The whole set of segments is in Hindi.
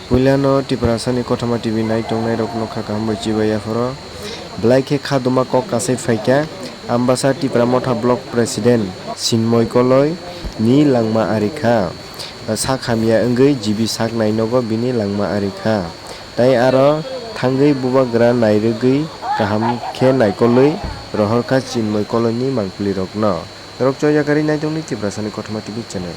Puliano Tiprasani Kotama TV Night on Night of Nokakam Chibaya Foro Blaike Kaduma Kokase Faika Ambasa Tipramota Block President Sinmoy Koloi Ni Langma Arika Sakhamia Engui Jibi Sak Nainogo Bini Langma Arika Tai Aro Tangai Bubagra Nairugui Kaham Ke Naikoloi Rohorka Sinmoy Koloni Mangpuli Rokno Rokcho Yakari Night on Tiprasani Kotama TV channel.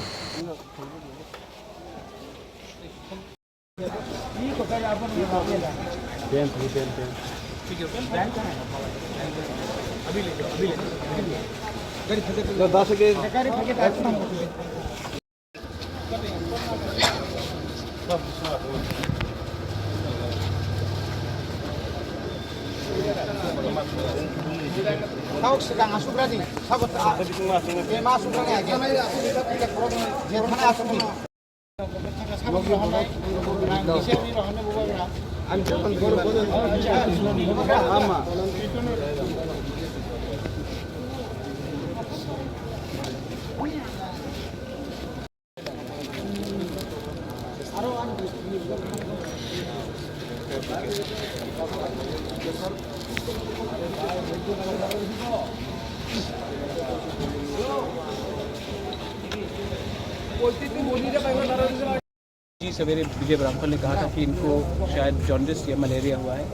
जी सवेरे विजय ब्राह्मण ने कहा था कि इनको शायद जॉन्डिस या मलेरिया हुआ है,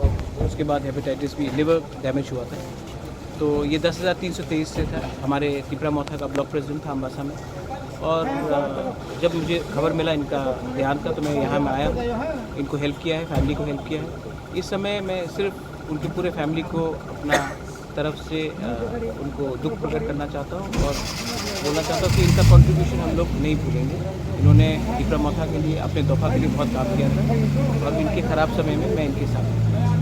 उसके बाद हेपेटाइटिस बी लिवर डैमेज हुआ था। तो ये 10,323 से था। हमारे तिपरा मोथा का ब्लॉक प्रेसिडेंट था अम्बासा में, और जब मुझे खबर मिला इनका ध्यान का तो मैं यहाँ में आया, इनको हेल्प किया है, फैमिली को हेल्प किया है। इस समय मैं सिर्फ उनकी पूरे फैमिली को अपना तरफ से उनको दुख प्रकट करना चाहता हूँ और बोलना चाहता हूँ कि इनका कंट्रीब्यूशन हम लोग नहीं भूलेंगे। इन्होंने तिपरा मोथा के लिए, अपने दोफा के लिए बहुत काम किया था और इनके ख़राब समय में मैं इनके साथ हूँ।